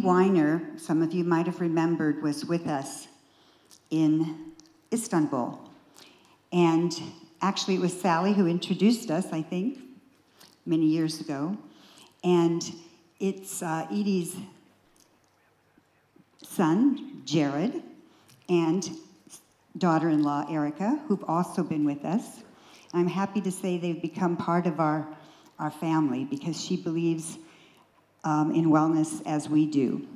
Weiner, some of you might have remembered, was with us in Istanbul. And actually, it was Sally who introduced us, I think, many years ago. And it's Edie's son, Jared, and daughter-in-law, Erica, who've also been with us. And I'm happy to say they've become part of our family because she believes in wellness as we do.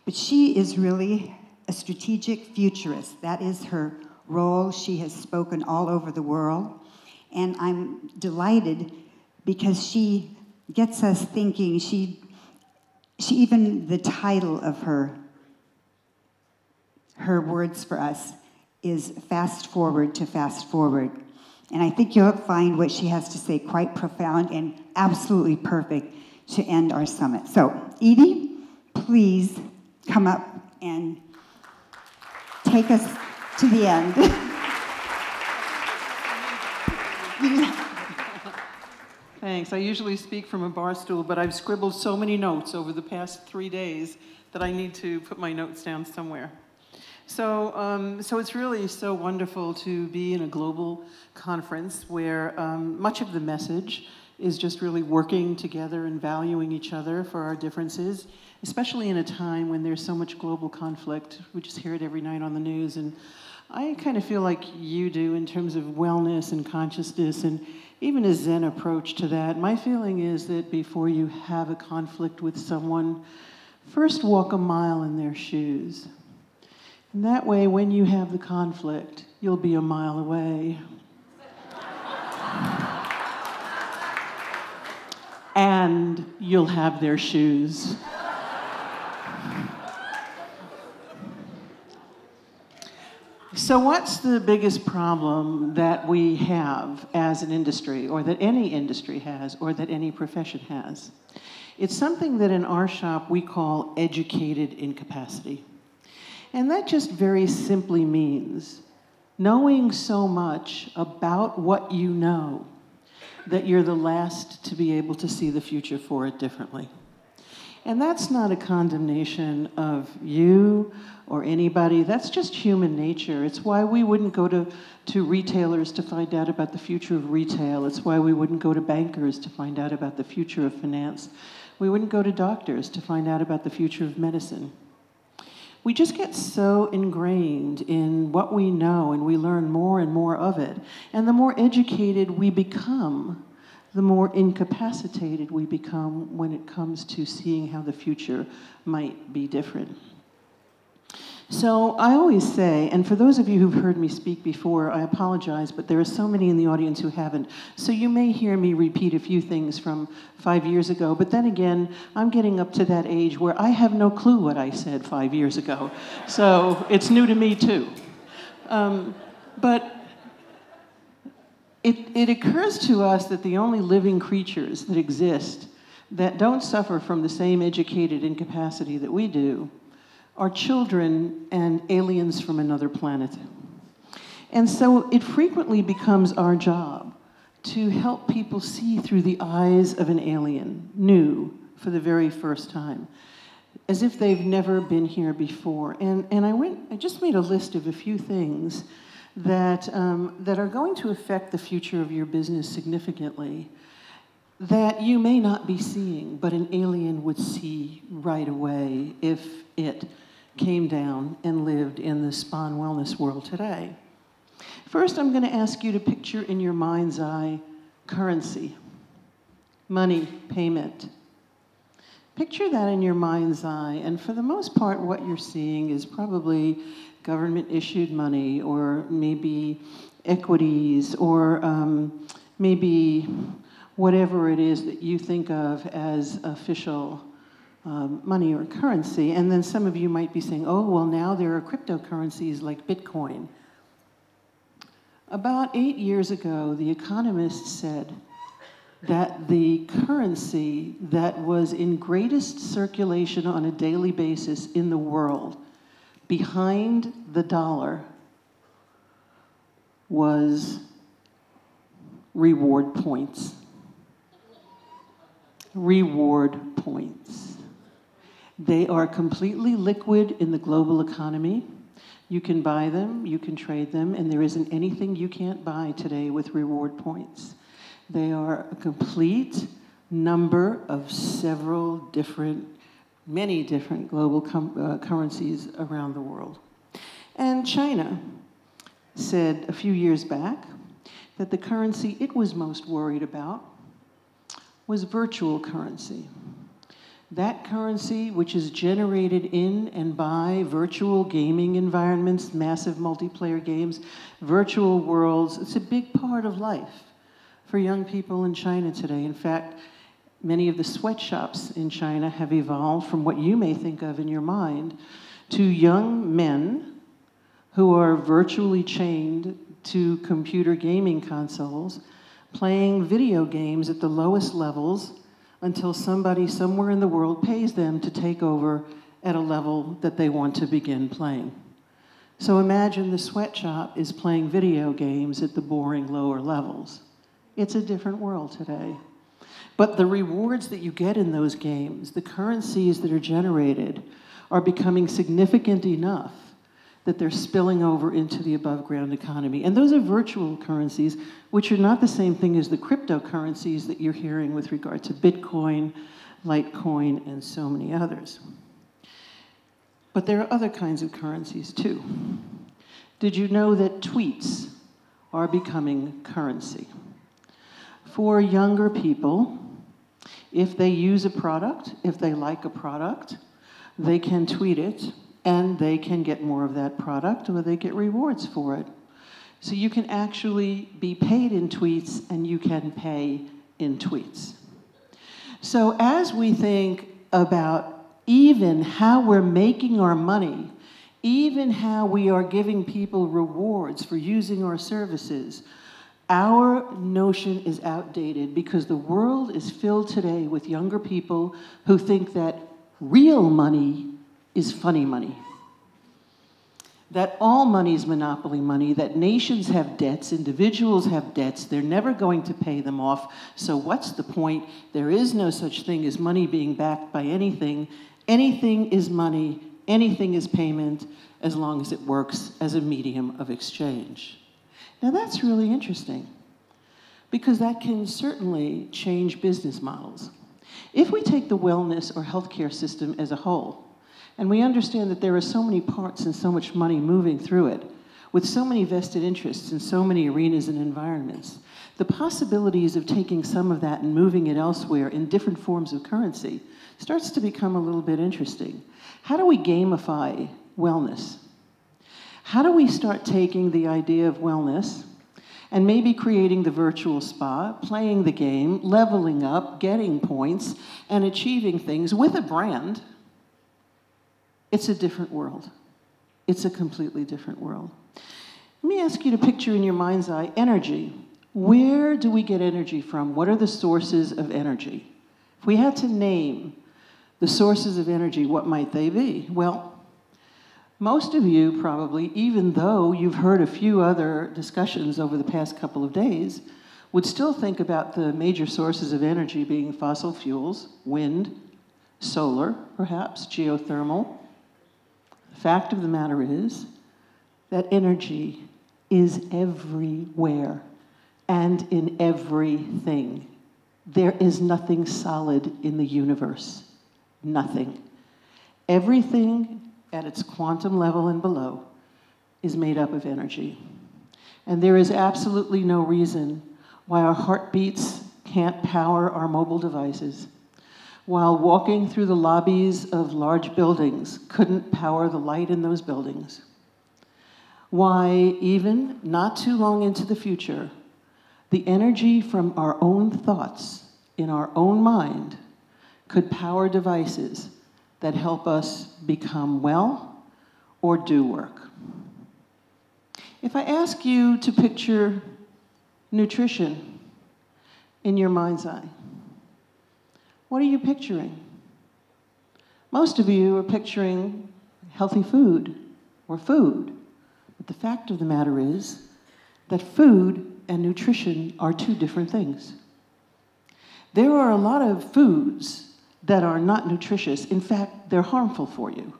But she is really a strategic futurist. That is her role. She has spoken all over the world. And I'm delighted because she gets us thinking. She even, the title of her words for us is Fast Forward to Fast Forward. And I think you'll find what she has to say quite profound and absolutely perfect to end our summit. So, Edie, please come up and take us to the end. Thanks. I usually speak from a bar stool, but I've scribbled so many notes over the past 3 days that I need to put my notes down somewhere. So it's really so wonderful to be in a global conference where much of the message is just really working together and valuing each other for our differences, especially in a time when there's so much global conflict. We just hear it every night on the news, and I kind of feel like you do in terms of wellness and consciousness and even a Zen approach to that. My feeling is that before you have a conflict with someone, first walk a mile in their shoes. And that way, when you have the conflict, you'll be a mile away. And you'll have their shoes. So what's the biggest problem that we have as an industry, or that any industry has, or that any profession has? It's something that in our shop we call educated incapacity. And that just very simply means knowing so much about what you know that you're the last to be able to see the future for it differently. And that's not a condemnation of you or anybody. That's just human nature. It's why we wouldn't go to retailers to find out about the future of retail. It's why we wouldn't go to bankers to find out about the future of finance. We wouldn't go to doctors to find out about the future of medicine. We just get so ingrained in what we know, and we learn more and more of it. And the more educated we become, the more incapacitated we become when it comes to seeing how the future might be different. So I always say, and for those of you who've heard me speak before, I apologize, but there are so many in the audience who haven't. So you may hear me repeat a few things from 5 years ago, but then again, I'm getting up to that age where I have no clue what I said 5 years ago. So it's new to me too. But it occurs to us that the only living creatures that exist that don't suffer from the same educated incapacity that we do are children and aliens from another planet. And so it frequently becomes our job to help people see through the eyes of an alien, new, for the very first time, as if they've never been here before. And I just made a list of a few things that are going to affect the future of your business significantly, that you may not be seeing, but an alien would see right away if it came down and lived in the spa and wellness world today. First, I'm going to ask you to picture in your mind's eye currency, money, payment. Picture that in your mind's eye, and for the most part, what you're seeing is probably government-issued money, or maybe equities, or maybe whatever it is that you think of as official money or currency. And then some of you might be saying, oh, well, now there are cryptocurrencies like Bitcoin. About 8 years ago, The Economist said that the currency that was in greatest circulation on a daily basis in the world, behind the dollar, was reward points. Reward points. They are completely liquid in the global economy. You can buy them, you can trade them, and there isn't anything you can't buy today with reward points. They are a complete number of several different, many different global currencies around the world. And China said a few years back that the currency it was most worried about was virtual currency. That currency, which is generated in and by virtual gaming environments, massive multiplayer games, virtual worlds, it's a big part of life for young people in China today. In fact, many of the sweatshops in China have evolved from what you may think of in your mind to young men who are virtually chained to computer gaming consoles, playing video games at the lowest levels until somebody somewhere in the world pays them to take over at a level that they want to begin playing. So imagine the sweatshop is playing video games at the boring lower levels. It's a different world today. But the rewards that you get in those games, the currencies that are generated, are becoming significant enough that they're spilling over into the above-ground economy. And those are virtual currencies, which are not the same thing as the cryptocurrencies that you're hearing with regard to Bitcoin, Litecoin, and so many others. But there are other kinds of currencies, too. Did you know that tweets are becoming currency? For younger people, if they use a product, if they like a product, they can tweet it, and they can get more of that product, or they get rewards for it. So you can actually be paid in tweets, and you can pay in tweets. So as we think about even how we're making our money, even how we are giving people rewards for using our services, our notion is outdated because the world is filled today with younger people who think that real money is funny money. That all money is monopoly money, that nations have debts, individuals have debts, they're never going to pay them off, so what's the point? There is no such thing as money being backed by anything. Anything is money, anything is payment, as long as it works as a medium of exchange. Now that's really interesting, because that can certainly change business models. If we take the wellness or healthcare system as a whole, and we understand that there are so many parts and so much money moving through it, with so many vested interests in so many arenas and environments, the possibilities of taking some of that and moving it elsewhere in different forms of currency starts to become a little bit interesting. How do we gamify wellness? How do we start taking the idea of wellness and maybe creating the virtual spa, playing the game, leveling up, getting points, and achieving things with a brand? It's a different world. It's a completely different world. Let me ask you to picture in your mind's eye energy. Where do we get energy from? What are the sources of energy? If we had to name the sources of energy, what might they be? Well, most of you probably, even though you've heard a few other discussions over the past couple of days, would still think about the major sources of energy being fossil fuels, wind, solar, perhaps, geothermal. The fact of the matter is that energy is everywhere and in everything. There is nothing solid in the universe. Nothing. Everything at its quantum level and below is made up of energy. And there is absolutely no reason why our heartbeats can't power our mobile devices, while walking through the lobbies of large buildings couldn't power the light in those buildings. Why, even not too long into the future, the energy from our own thoughts in our own mind could power devices that help us become well or do work. If I ask you to picture nutrition in your mind's eye, what are you picturing? Most of you are picturing healthy food or food. But the fact of the matter is that food and nutrition are two different things. There are a lot of foods that are not nutritious. In fact, they're harmful for you,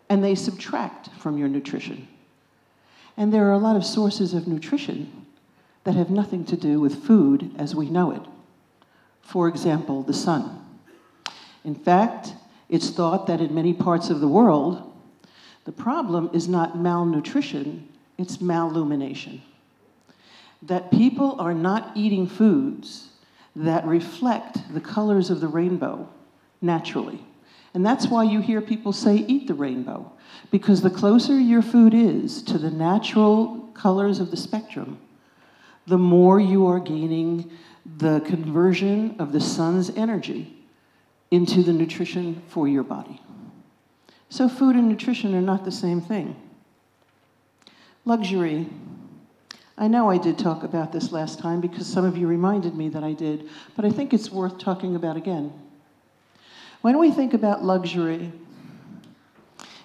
and they subtract from your nutrition. And there are a lot of sources of nutrition that have nothing to do with food as we know it. For example, the sun. In fact, it's thought that in many parts of the world, the problem is not malnutrition, it's mallumination. That people are not eating foods that reflect the colors of the rainbow naturally. And that's why you hear people say, eat the rainbow. Because the closer your food is to the natural colors of the spectrum, the more you are gaining the conversion of the sun's energy into the nutrition for your body. So food and nutrition are not the same thing. Luxury. I know I did talk about this last time because some of you reminded me that I did, but I think it's worth talking about again. When we think about luxury,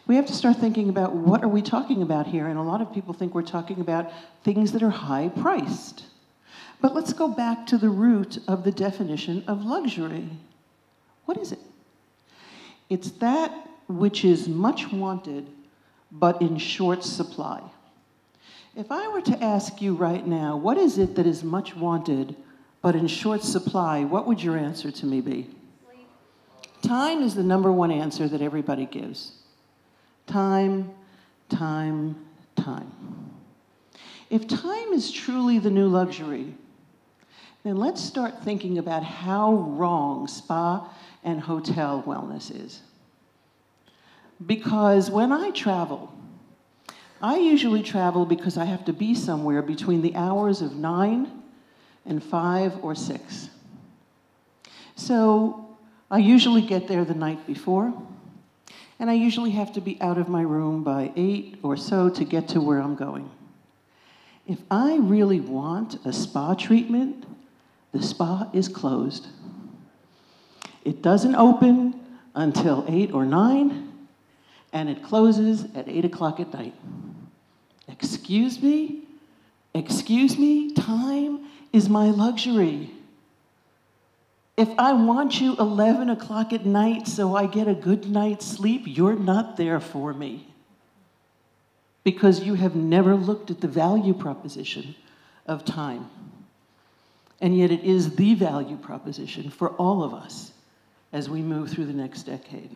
we have to start thinking about what are we talking about here, and a lot of people think we're talking about things that are high-priced. But let's go back to the root of the definition of luxury. What is it? It's that which is much wanted, but in short supply. If I were to ask you right now, what is it that is much wanted, but in short supply, what would your answer to me be? Sleep. Time is the number one answer that everybody gives. Time, time, time. If time is truly the new luxury, then let's start thinking about how wrong spa and hotel wellness is. Because when I travel, I usually travel because I have to be somewhere between the hours of 9 and 5 or 6. So I usually get there the night before, and I usually have to be out of my room by 8 or so to get to where I'm going. If I really want a spa treatment, the spa is closed. It doesn't open until 8 or 9, and it closes at 8 o'clock at night. Excuse me? Excuse me? Time is my luxury. If I want you 11 o'clock at night so I get a good night's sleep, you're not there for me. Because you have never looked at the value proposition of time. And yet it is the value proposition for all of us as we move through the next decade.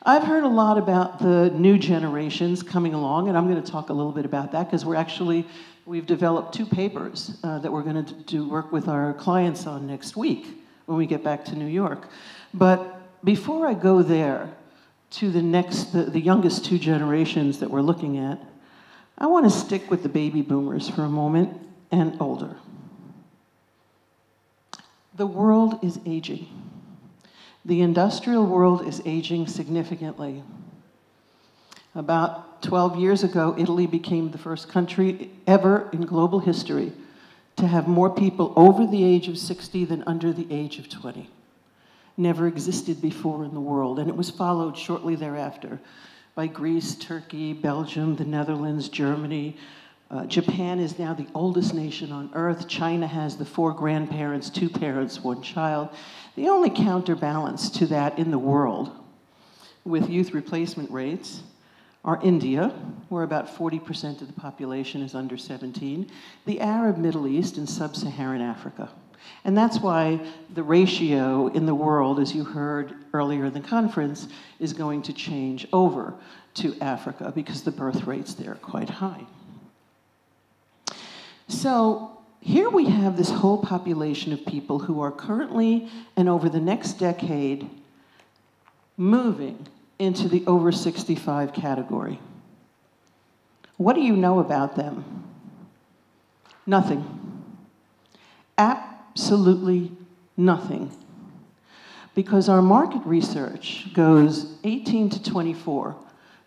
I've heard a lot about the new generations coming along, and I'm going to talk a little bit about that because we've developed 2 papers that we're going to do work with our clients on next week when we get back to New York. But before I go there to the youngest 2 generations that we're looking at, I want to stick with the baby boomers for a moment and older. The world is aging. The industrial world is aging significantly. About 12 years ago, Italy became the first country ever in global history to have more people over the age of 60 than under the age of 20. Never existed before in the world, and it was followed shortly thereafter by Greece, Turkey, Belgium, the Netherlands, Germany. Japan is now the oldest nation on earth. China has the 4 grandparents, 2 parents, 1 child. The only counterbalance to that in the world with youth replacement rates are India, where about 40% of the population is under 17, the Arab Middle East, and sub-Saharan Africa. And that's why the ratio in the world, as you heard earlier in the conference, is going to change over to Africa because the birth rates there are quite high. So here we have this whole population of people who are currently and over the next decade moving into the over 65 category. What do you know about them? Nothing. Absolutely nothing. Because our market research goes 18 to 24,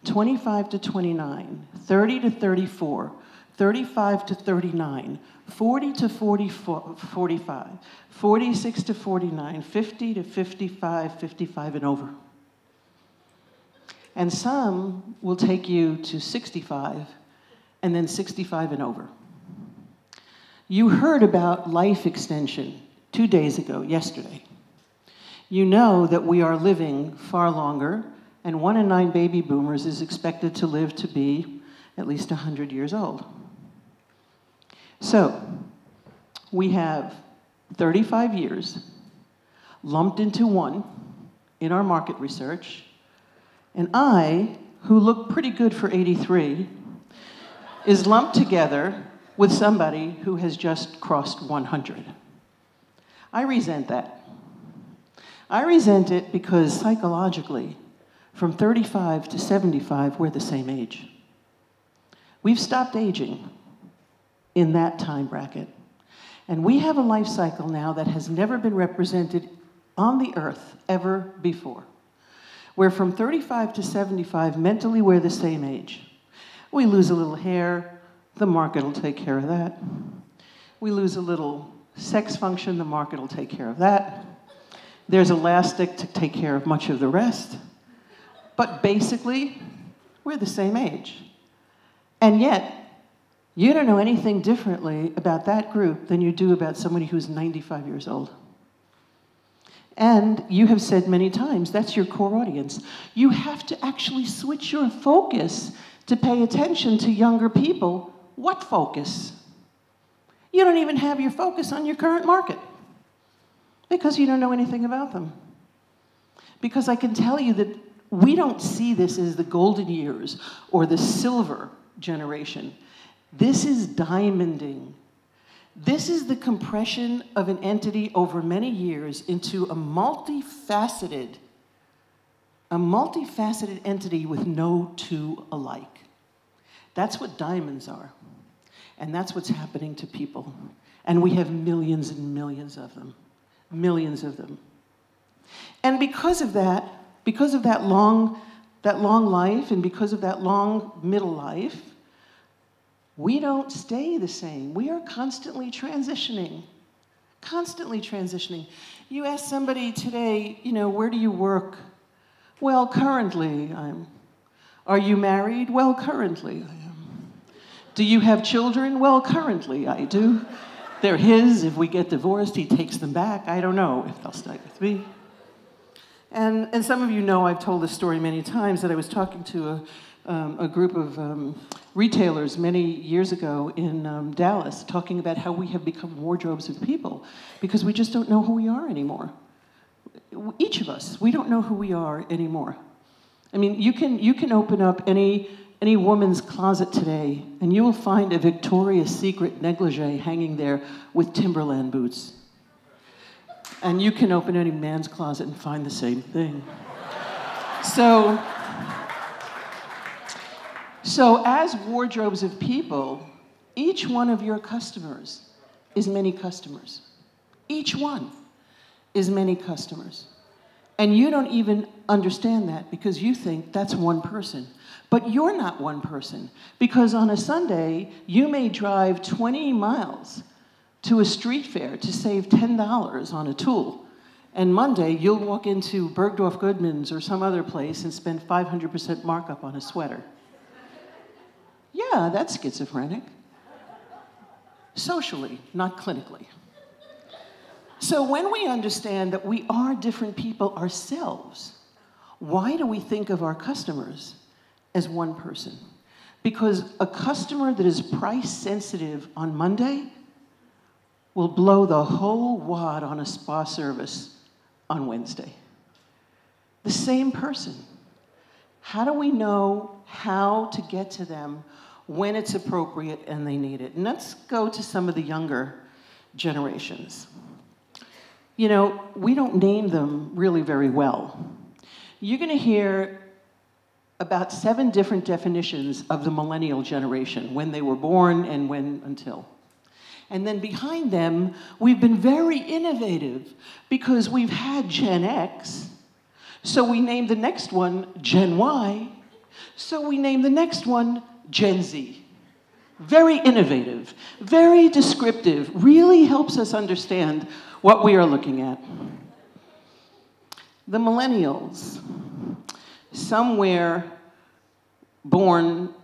25 to 29, 30 to 34, 35 to 39, 40 to 45, 46 to 49, 50 to 55, 55 and over. And some will take you to 65, and then 65 and over. You heard about life extension 2 days ago, yesterday. You know that we are living far longer, and 1 in 9 baby boomers is expected to live to be at least 100 years old. So, we have 35 years lumped into one in our market research, and I, who look pretty good for 83, is lumped together with somebody who has just crossed 100. I resent that. I resent it because psychologically, from 35 to 75, we're the same age. We've stopped aging in that time bracket. And we have a life cycle now that has never been represented on the earth ever before. Where from 35 to 75, mentally we're the same age. We lose a little hair, the market will take care of that. We lose a little sex function, the market will take care of that. There's elastic to take care of much of the rest. But basically, we're the same age. And yet, you don't know anything differently about that group than you do about somebody who's 95 years old. And you have said many times, that's your core audience. You have to actually switch your focus to pay attention to younger people. What focus? You don't even have your focus on your current market because you don't know anything about them. Because I can tell you that we don't see this as the golden years or the silver generation. This is diamonding. This is the compression of an entity over many years into a multifaceted entity with no two alike. That's what diamonds are. And that's what's happening to people. And we have millions and millions of them. Millions of them. And because of that long life and because of that long middle life, we don't stay the same. We are constantly transitioning. Constantly transitioning. You ask somebody today, where do you work? Well, currently I'm. Are you married? Well, currently I am. Do you have children? Well, currently I do. They're his. If we get divorced, he takes them back. I don't know if they'll stay with me. And some of you know I've told this story many times that I was talking to a group of retailers many years ago in Dallas, talking about how we have become wardrobes of people because we just don't know who we are anymore. Each of us, we don't know who we are anymore. I mean, you can open up any woman's closet today, and you will find a Victoria's Secret negligee hanging there with Timberland boots. And you can open any man's closet and find the same thing. So as wardrobes of people, each one of your customers is many customers. Each one is many customers. And you don't even understand that because you think that's one person. But you're not one person because on a Sunday, you may drive 20 miles to a street fair to save $10 on a tool. And Monday, you'll walk into Bergdorf Goodman's or some other place and spend 500% markup on a sweater. Yeah, that's schizophrenic. Socially, not clinically. So when we understand that we are different people ourselves, why do we think of our customers as one person? Because a customer that is price sensitive on Monday will blow the whole wad on a spa service on Wednesday. The same person. How do we know how to get to them when it's appropriate and they need it? And let's go to some of the younger generations. We don't name them really very well. You're going to hear about 7 different definitions of the millennial generation, when they were born and when until. And then behind them, we've been very innovative because we've had Gen X, so we named the next one Gen Y, so we named the next one Gen Z. Very innovative, very descriptive, really helps us understand what we are looking at. The millennials, somewhere born,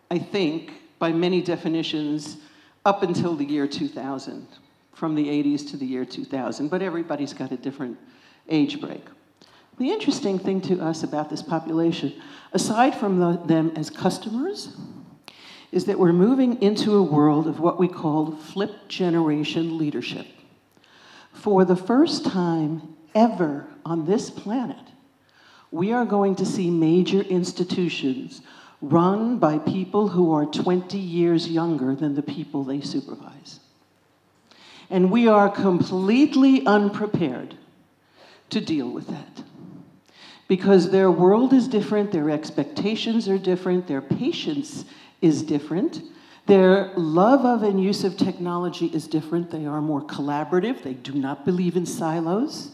I think, by many definitions, up until the year 2000, from the 80s to the year 2000, but everybody's got a different age break. The interesting thing to us about this population, aside from them as customers, is that we're moving into a world of what we call flipped generation leadership. For the first time ever on this planet, we are going to see major institutions run by people who are 20 years younger than the people they supervise. And we are completely unprepared to deal with that. Because their world is different, their expectations are different, their patience is different, their love of and use of technology is different. They are more collaborative, they do not believe in silos.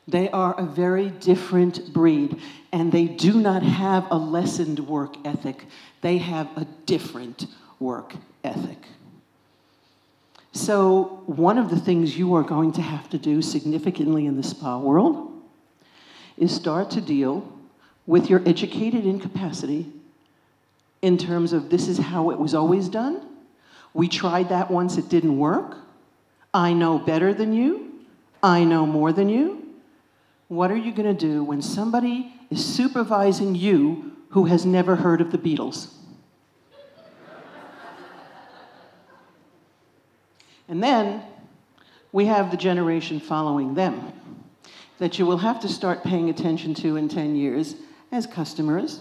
They are a very different breed, and they do not have a lessened work ethic. They have a different work ethic. So one of the things you are going to have to do significantly in the spa world is start to deal with your educated incapacity in terms of this is how it was always done. We tried that once, it didn't work. I know better than you. I know more than you. What are you going to do when somebody is supervising you who has never heard of the Beatles? And then we have the generation following them that you will have to start paying attention to in 10 years as customers.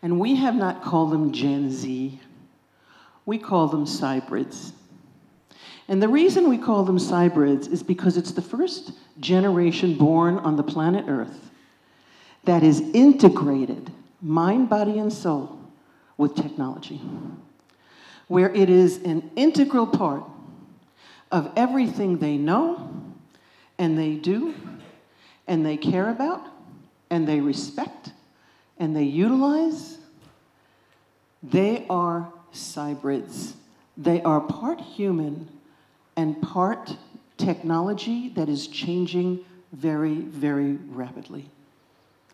And we have not called them Gen Z. We call them cybrids. And the reason we call them cybrids is because it's the first generation born on the planet Earth that is integrated, mind, body, and soul, with technology, where it is an integral part of everything they know, and they do, and they care about, and they respect, and they utilize. They are cybrids. They are part human and part technology that is changing very, very rapidly.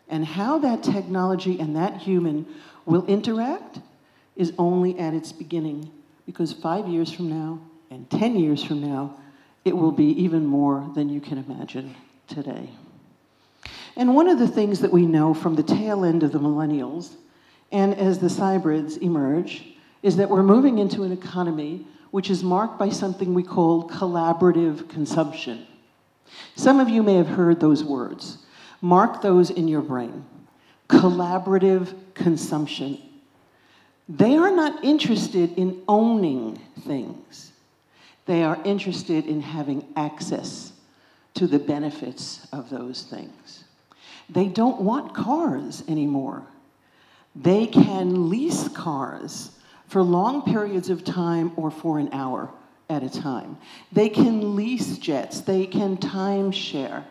And how that technology and that human will interact is only at its beginning, because 5 years from now and 10 years from now, it will be even more than you can imagine today. And one of the things that we know from the tail end of the millennials, and as the cybrids emerge, is that we're moving into an economy which is marked by something we call collaborative consumption. Some of you may have heard those words. Mark those in your brain. Collaborative consumption. They are not interested in owning things. They are interested in having access to the benefits of those things. They don't want cars anymore. They can lease cars for long periods of time or for an hour at a time. They can lease jets, they can timeshare.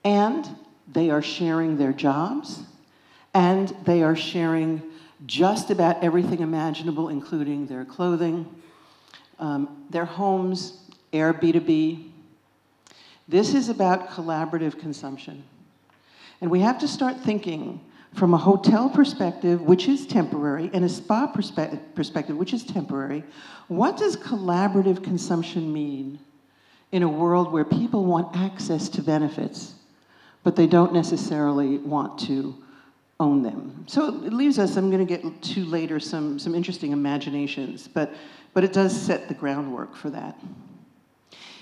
And they are sharing their jobs, and they are sharing just about everything imaginable, including their clothing, their homes, Airbnb. This is about collaborative consumption. And we have to start thinking from a hotel perspective, which is temporary, and a spa perspective, which is temporary. What does collaborative consumption mean in a world where people want access to benefits, but they don't necessarily want to own them? So it leaves us, I'm going to get to later some interesting imaginations, but it does set the groundwork for that.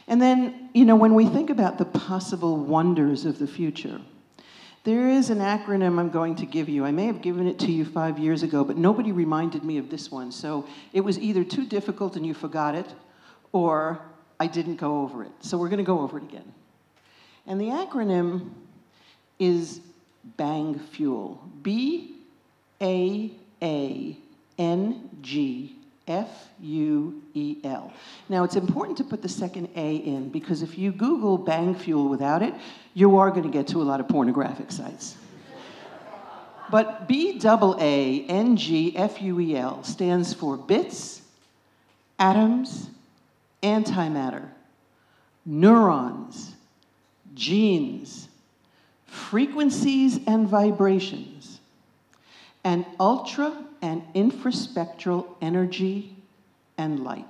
And then, you know, when we think about the possible wonders of the future, there is an acronym I'm going to give you. I may have given it to you 5 years ago, but nobody reminded me of this one. So it was either too difficult and you forgot it, or I didn't go over it. So we're going to go over it again. And the acronym is BANG Fuel. BAANGFUEL. Now, it's important to put the second A in, because if you Google Bang Fuel without it, you are going to get to a lot of pornographic sites. But BAANGFUEL stands for bits, atoms, antimatter, neurons, genes, frequencies and vibrations, and ultra and infraspectral energy and light.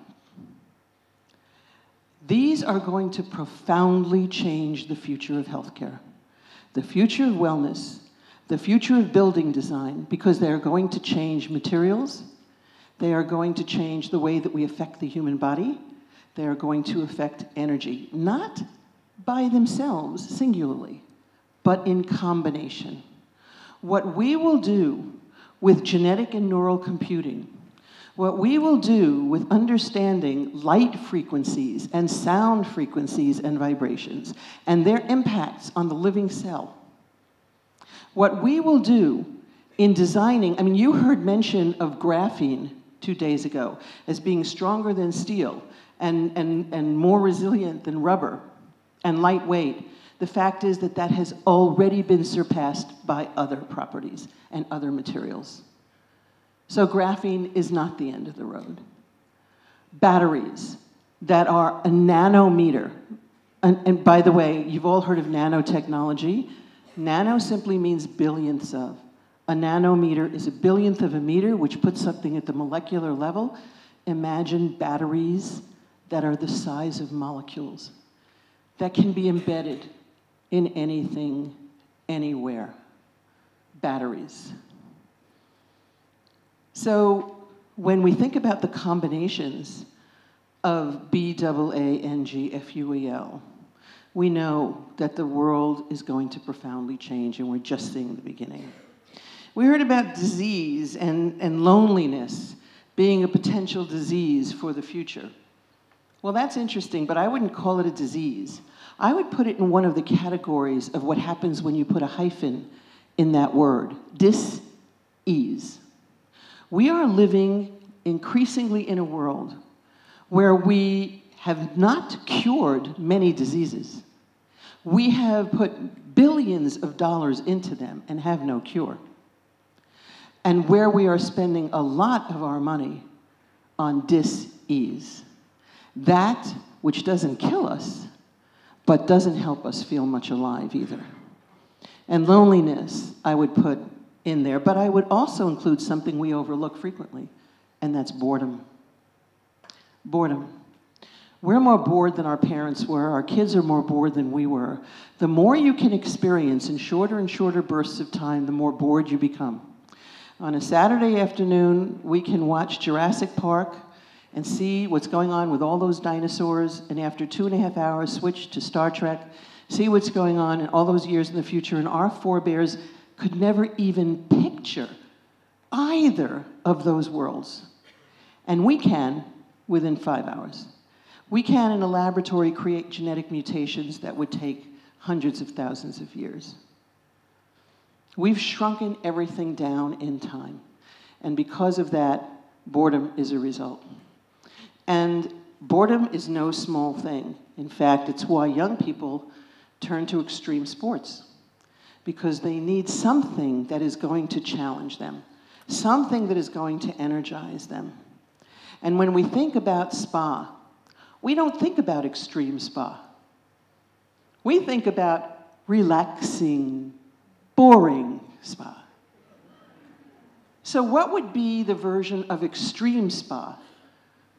These are going to profoundly change the future of healthcare, the future of wellness, the future of building design, because they are going to change materials, they are going to change the way that we affect the human body, they are going to affect energy, not by themselves, singularly, but in combination. What we will do with genetic and neural computing, what we will do with understanding light frequencies and sound frequencies and vibrations and their impacts on the living cell, what we will do in designing, I mean, you heard mention of graphene 2 days ago as being stronger than steel and more resilient than rubber and lightweight. The fact is that that has already been surpassed by other properties and other materials. So graphene is not the end of the road. Batteries that are a nanometer, and by the way, you've all heard of nanotechnology. Nano simply means billionths of. A nanometer is a billionth of a meter, which puts something at the molecular level. Imagine batteries that are the size of molecules, that can be embedded in anything, anywhere. Batteries. So when we think about the combinations of BAANGFUEL, we know that the world is going to profoundly change, and we're just seeing the beginning. We heard about disease and loneliness being a potential disease for the future. Well, that's interesting, but I wouldn't call it a disease. I would put it in one of the categories of what happens when you put a hyphen in that word, dis-ease. We are living increasingly in a world where we have not cured many diseases. We have put billions of dollars into them and have no cure. And where we are spending a lot of our money on dis-ease. That which doesn't kill us, but doesn't help us feel much alive either. And loneliness, I would put in there, but I would also include something we overlook frequently, and that's boredom. Boredom. We're more bored than our parents were. Our kids are more bored than we were. The more you can experience in shorter and shorter bursts of time, the more bored you become. On a Saturday afternoon, we can watch Jurassic Park and see what's going on with all those dinosaurs, and after 2.5 hours, switch to Star Trek, see what's going on in all those years in the future, and our forebears could never even picture either of those worlds. And we can within 5 hours. We can, in a laboratory, create genetic mutations that would take hundreds of thousands of years. We've shrunken everything down in time. And because of that, boredom is a result. And boredom is no small thing. In fact, it's why young people turn to extreme sports, because they need something that is going to challenge them, something that is going to energize them. And when we think about spa, we don't think about extreme spa. We think about relaxing, boring spa. So what would be the version of extreme spa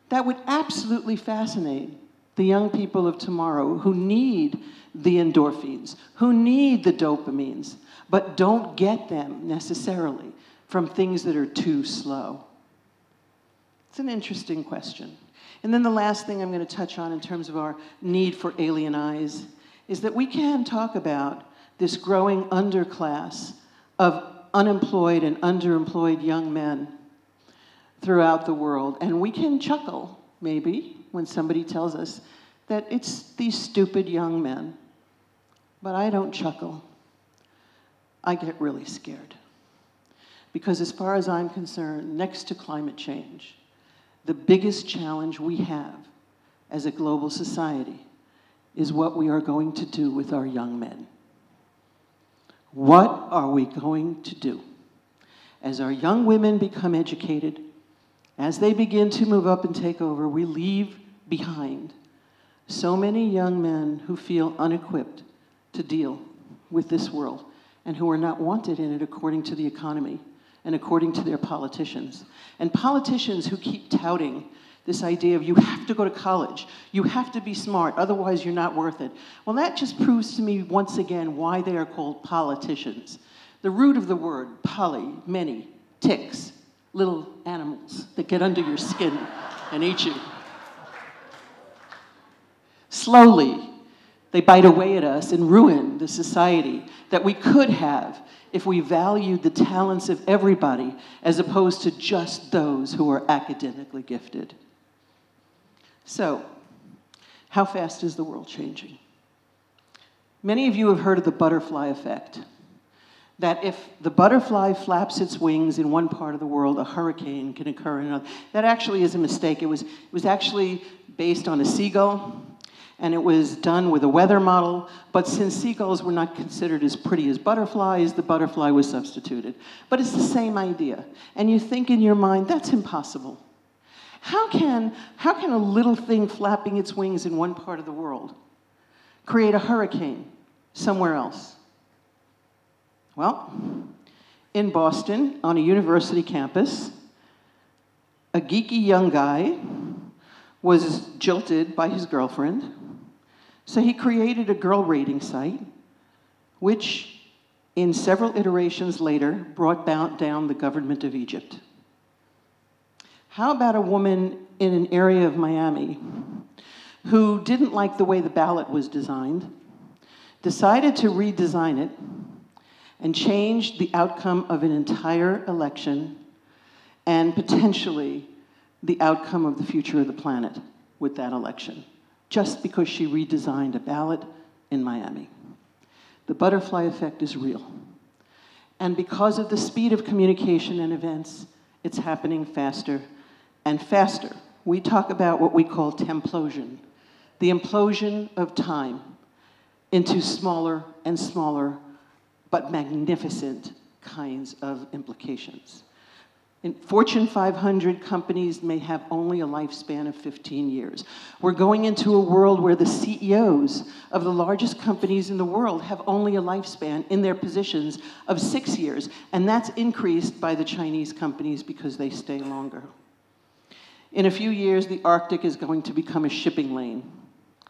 that would absolutely fascinate the young people of tomorrow who need the endorphins, who need the dopamines, but don't get them necessarily from things that are too slow? It's an interesting question. And then the last thing I'm going to touch on in terms of our need for alien eyes is that we can talk about this growing underclass of unemployed and underemployed young men throughout the world. And we can chuckle, maybe, when somebody tells us that it's these stupid young men. But I don't chuckle. I get really scared. Because as far as I'm concerned, next to climate change, the biggest challenge we have as a global society is what we are going to do with our young men. What are we going to do? As our young women become educated, as they begin to move up and take over, we leave behind so many young men who feel unequipped to deal with this world and who are not wanted in it according to the economy and according to their politicians. And politicians who keep touting This idea of you have to go to college, you have to be smart, otherwise you're not worth it. Well, that just proves to me once again why they are called politicians. The root of the word, poly, many, ticks, little animals that get under your skin and eat you. Slowly, they bite away at us and ruin the society that we could have if we valued the talents of everybody as opposed to just those who are academically gifted. So, how fast is the world changing? Many of you have heard of the butterfly effect. That if the butterfly flaps its wings in one part of the world, a hurricane can occur in another. That actually is a mistake. It was actually based on a seagull, and it was done with a weather model, but since seagulls were not considered as pretty as butterflies, the butterfly was substituted. But it's the same idea. And you think in your mind, that's impossible. How can a little thing flapping its wings in one part of the world create a hurricane somewhere else? Well, in Boston, on a university campus, a geeky young guy was jilted by his girlfriend, so he created a girl rating site, which, in several iterations later, brought down the government of Egypt. How about a woman in an area of Miami who didn't like the way the ballot was designed, decided to redesign it, and changed the outcome of an entire election and potentially the outcome of the future of the planet with that election, just because she redesigned a ballot in Miami. The butterfly effect is real. And because of the speed of communication and events, it's happening faster and faster. We talk about what we call templosion, the implosion of time into smaller and smaller but magnificent kinds of implications. In Fortune 500 companies may have only a lifespan of 15 years. We're going into a world where the CEOs of the largest companies in the world have only a lifespan in their positions of 6 years, and that's increased by the Chinese companies because they stay longer. In a few years, the Arctic is going to become a shipping lane.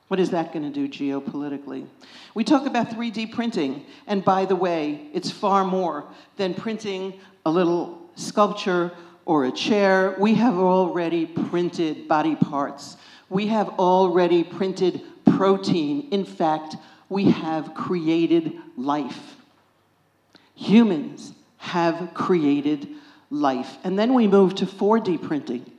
What is that going to do geopolitically? We talk about 3D printing, and by the way, it's far more than printing a little sculpture or a chair. We have already printed body parts. We have already printed protein. In fact, we have created life. Humans have created life. And then we move to 4D printing,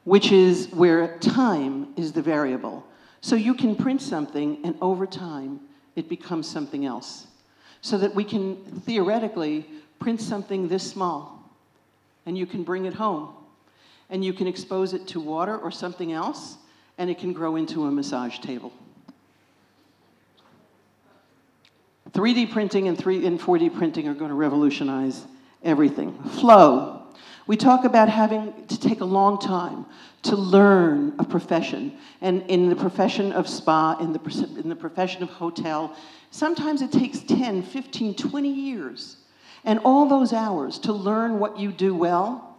which is where time is the variable. So you can print something, and over time, it becomes something else. So that we can theoretically print something this small, and you can bring it home, and you can expose it to water or something else, and it can grow into a massage table. 3D printing and 4D printing are going to revolutionize everything. Flow. We talk about having to take a long time to learn a profession. And in the profession of spa, in the profession of hotel, sometimes it takes 10, 15, 20 years. And all those hours to learn what you do well,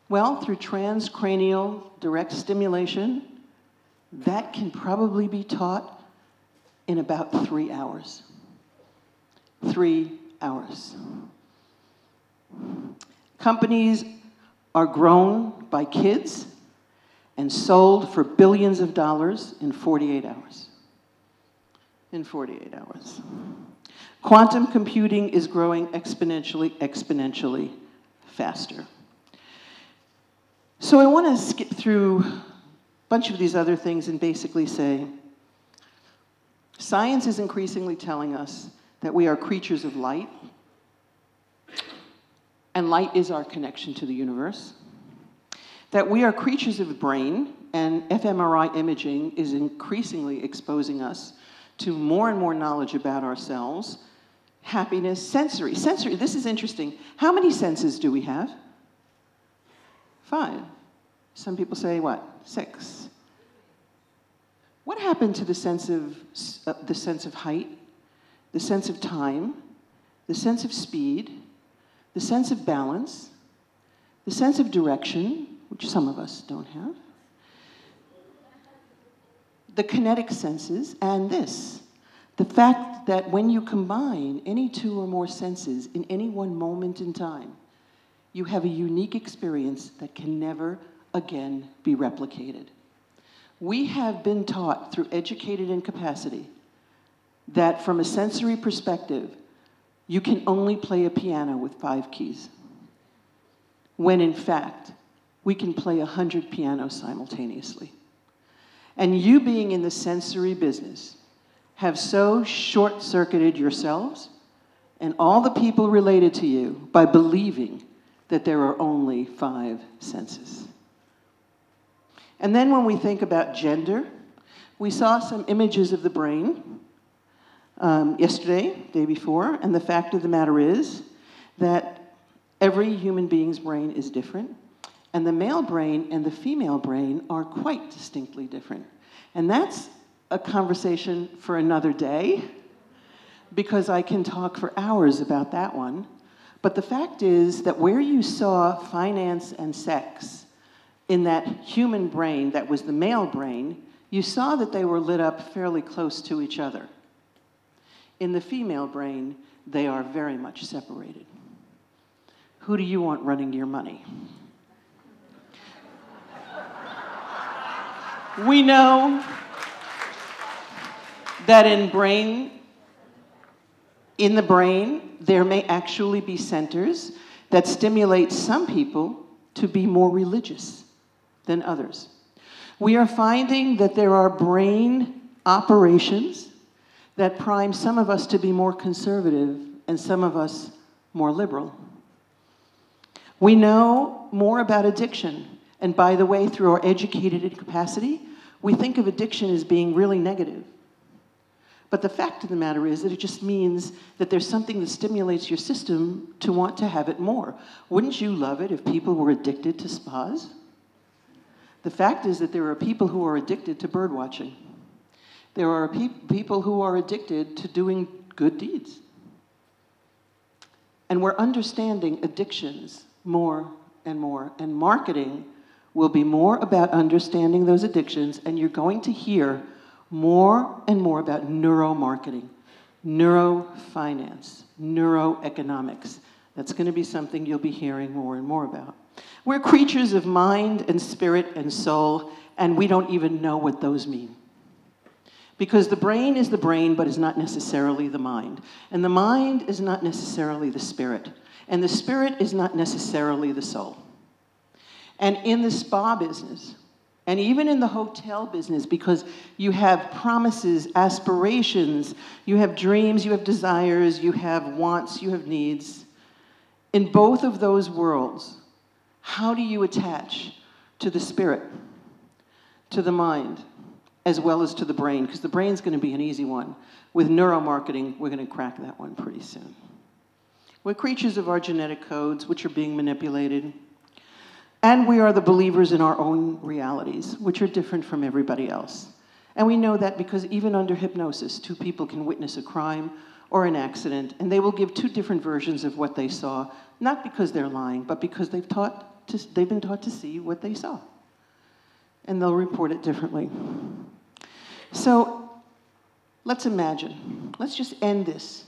through transcranial direct stimulation, that can probably be taught in about 3 hours. 3 hours. Companies are grown by kids and sold for billions of dollars in 48 hours. In 48 hours. Quantum computing is growing exponentially faster. So I want to skip through a bunch of these other things and basically say, science is increasingly telling us that we are creatures of light, and light is our connection to the universe. That we are creatures of brain, and fMRI imaging is increasingly exposing us to more and more knowledge about ourselves. Happiness, sensory. Sensory, this is interesting. How many senses do we have? 5. Some people say, what? 6. What happened to the sense of height, the sense of time, the sense of speed, the sense of balance, the sense of direction, which some of us don't have, the kinetic senses, and this. The fact that when you combine any two or more senses in any one moment in time, you have a unique experience that can never again be replicated. We have been taught through educated incapacity that from a sensory perspective, you can only play a piano with 5 keys, when in fact, we can play 100 pianos simultaneously. And you being in the sensory business have so short-circuited yourselves and all the people related to you by believing that there are only 5 senses. And then when we think about gender, we saw some images of the brain yesterday, day before, and the fact of the matter is that every human being's brain is different, and the male brain and the female brain are quite distinctly different. And that's a conversation for another day, because I can talk for hours about that one. But the fact is that where you saw finance and sex in that human brain that was the male brain, you saw that they were lit up fairly close to each other. In the female brain, they are very much separated. Who do you want running your money? We know that in the brain, there may actually be centers that stimulate some people to be more religious than others. We are finding that there are brain operations that prime some of us to be more conservative and some of us more liberal. We know more about addiction. And by the way, through our educated incapacity, we think of addiction as being really negative. But the fact of the matter is that it just means that there's something that stimulates your system to want to have it more. Wouldn't you love it if people were addicted to spas? The fact is that there are people who are addicted to bird watching. There are people who are addicted to doing good deeds. And we're understanding addictions more and more. And marketing will be more about understanding those addictions, and you're going to hear more and more about neuromarketing, neurofinance, neuroeconomics. That's going to be something you'll be hearing more and more about. We're creatures of mind and spirit and soul, and we don't even know what those mean. Because the brain is the brain, but is not necessarily the mind. And the mind is not necessarily the spirit. And the spirit is not necessarily the soul. And in the spa business, and even in the hotel business, because you have promises, aspirations, you have dreams, you have desires, you have wants, you have needs. In both of those worlds, how do you attach to the spirit, to the mind, as well as to the brain? Because the brain's going to be an easy one. With neuromarketing, we're going to crack that one pretty soon. We're creatures of our genetic codes, which are being manipulated. And we are the believers in our own realities, which are different from everybody else. And we know that because even under hypnosis, 2 people can witness a crime or an accident, and they will give 2 different versions of what they saw, not because they're lying, but because they've been taught to see what they saw. And they'll report it differently. So let's imagine. Let's just end this.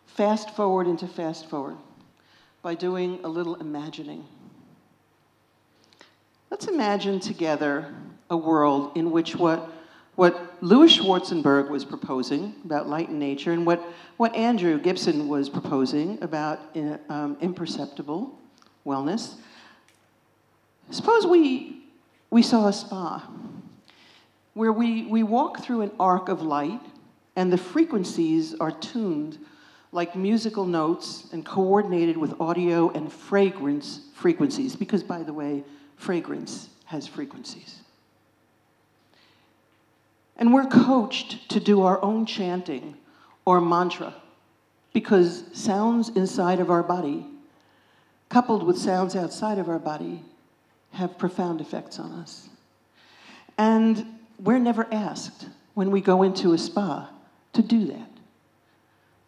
Fast forward into fast forward by doing a little imagining. Let's imagine together a world in which what Louis Schwarzenberg was proposing about light and nature, and what Andrew Gibson was proposing about imperceptible wellness. Suppose we saw a spa where we walk through an arc of light, and the frequencies are tuned like musical notes and coordinated with audio and fragrance frequencies, because, by the way, fragrance has frequencies. And we're coached to do our own chanting or mantra, because sounds inside of our body, coupled with sounds outside of our body, have profound effects on us. And we're never asked when we go into a spa to do that,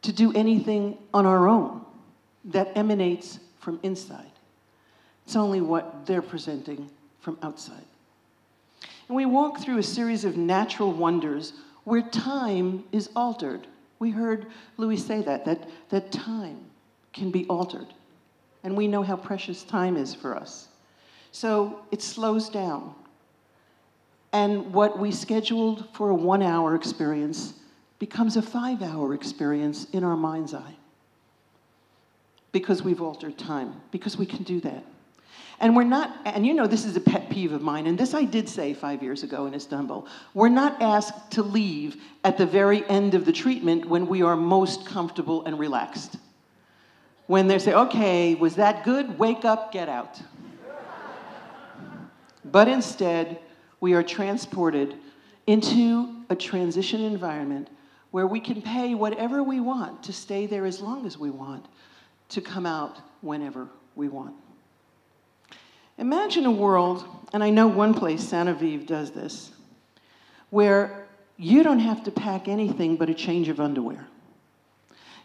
to do anything on our own that emanates from inside. It's only what they're presenting from outside. And we walk through a series of natural wonders where time is altered. We heard Louis say that time can be altered. And we know how precious time is for us. So it slows down. And what we scheduled for a 1-hour experience becomes a 5-hour experience in our mind's eye. Because we've altered time, because we can do that. And we're not, and you know this is a pet peeve of mine, and this I did say 5 years ago in Istanbul, we're not asked to leave at the very end of the treatment when we are most comfortable and relaxed. When they say, okay, was that good? Wake up, get out. But instead, we are transported into a transition environment where we can pay whatever we want to stay there as long as we want, to come out whenever we want. Imagine a world, and I know one place, Saint Aviv, does this, where you don't have to pack anything but a change of underwear.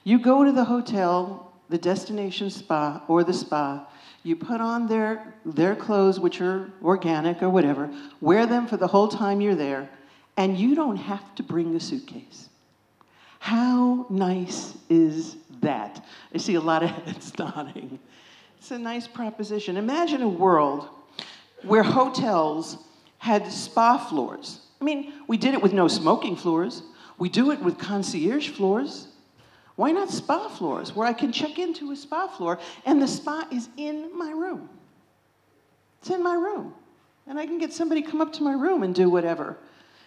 You go to the hotel, the destination spa, or the spa, you put on their clothes, which are organic or whatever, wear them for the whole time you're there, and you don't have to bring a suitcase. How nice is that? I see a lot of heads nodding. It's a nice proposition. Imagine a world where hotels had spa floors. I mean, we did it with no smoking floors. We do it with concierge floors. Why not spa floors, where I can check into a spa floor and the spa is in my room? It's in my room. And I can get somebody come up to my room and do whatever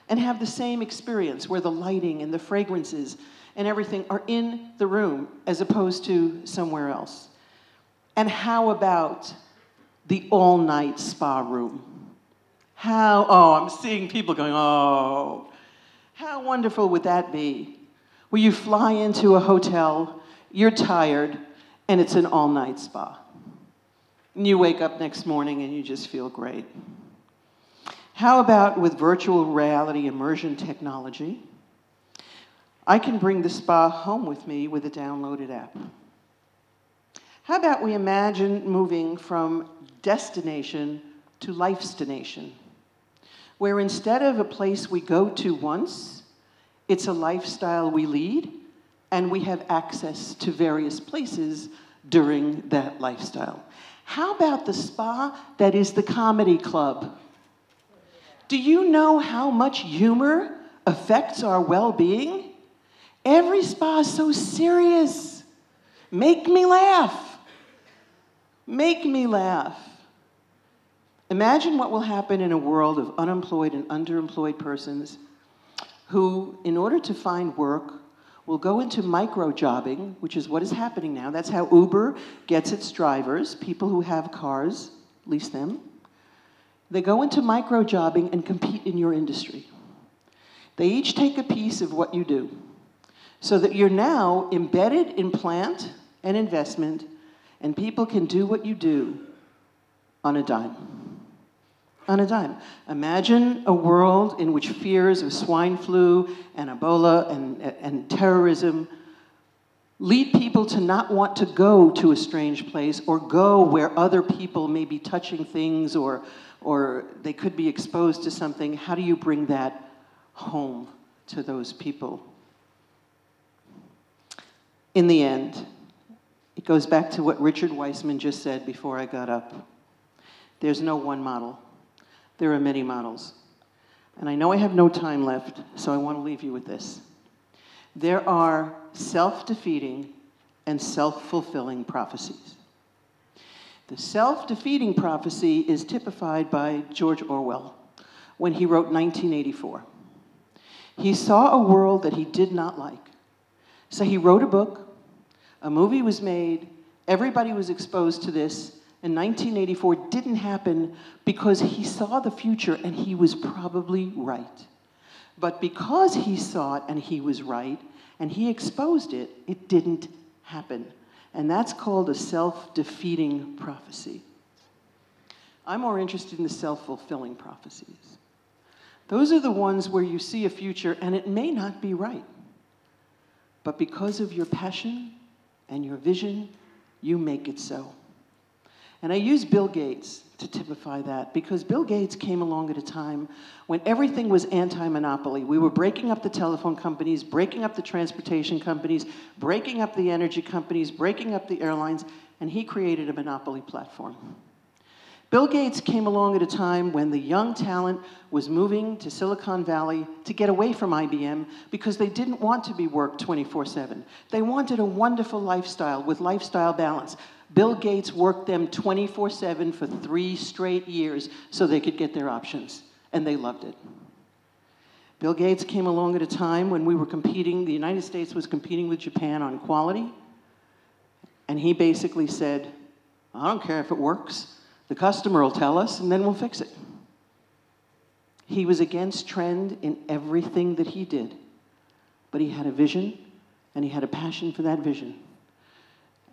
and have the same experience where the lighting and the fragrances and everything are in the room as opposed to somewhere else. And how about the all-night spa room? I'm seeing people going, oh. How wonderful would that be? Where you fly into a hotel, you're tired, and it's an all-night spa. And you wake up next morning and you just feel great. How about with virtual reality immersion technology? I can bring the spa home with me with a downloaded app. How about we imagine moving from destination to lifestination, where instead of a place we go to once, it's a lifestyle we lead, and we have access to various places during that lifestyle. How about the spa that is the comedy club? Do you know how much humor affects our well-being? Every spa is so serious. Make me laugh. Make me laugh. Imagine what will happen in a world of unemployed and underemployed persons who, in order to find work, will go into micro-jobbing, which is what is happening now. That's how Uber gets its drivers, people who have cars, lease them. They go into micro-jobbing and compete in your industry. They each take a piece of what you do, so that you're now embedded in plant and investment, and people can do what you do on a dime. On a dime. Imagine a world in which fears of swine flu and Ebola and terrorism lead people to not want to go to a strange place or go where other people may be touching things or they could be exposed to something. How do you bring that home to those people? In the end, it goes back to what Richard Weissman just said before I got up. There's no one model. There are many models. And I know I have no time left, so I want to leave you with this. There are self-defeating and self-fulfilling prophecies. The self-defeating prophecy is typified by George Orwell when he wrote 1984. He saw a world that he did not like. So he wrote a book, a movie was made, everybody was exposed to this, and 1984 didn't happen because he saw the future and he was probably right. But because he saw it and he was right, and he exposed it, it didn't happen. And that's called a self-defeating prophecy. I'm more interested in the self-fulfilling prophecies. Those are the ones where you see a future and it may not be right. But because of your passion and your vision, you make it so. And I use Bill Gates to typify that, because Bill Gates came along at a time when everything was anti-monopoly. We were breaking up the telephone companies, breaking up the transportation companies, breaking up the energy companies, breaking up the airlines, and he created a monopoly platform. Bill Gates came along at a time when the young talent was moving to Silicon Valley to get away from IBM because they didn't want to be worked 24/7. They wanted a wonderful lifestyle with lifestyle balance. Bill Gates worked them 24/7 for 3 straight years so they could get their options, and they loved it. Bill Gates came along at a time when we were competing, the United States was competing with Japan on quality, and he basically said, I don't care if it works. The customer will tell us, and then we'll fix it. He was against trend in everything that he did, but he had a vision, and he had a passion for that vision,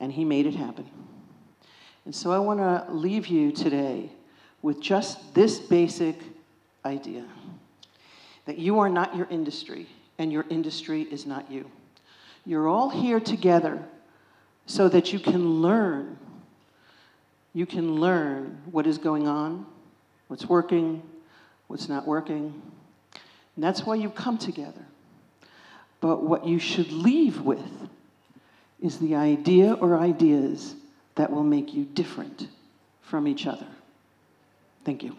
and he made it happen. And so I want to leave you today with just this basic idea, that you are not your industry, and your industry is not you. You're all here together so that you can learn. You can learn what is going on, what's working, what's not working. And that's why you come together. But what you should leave with is the idea or ideas that will make you different from each other. Thank you.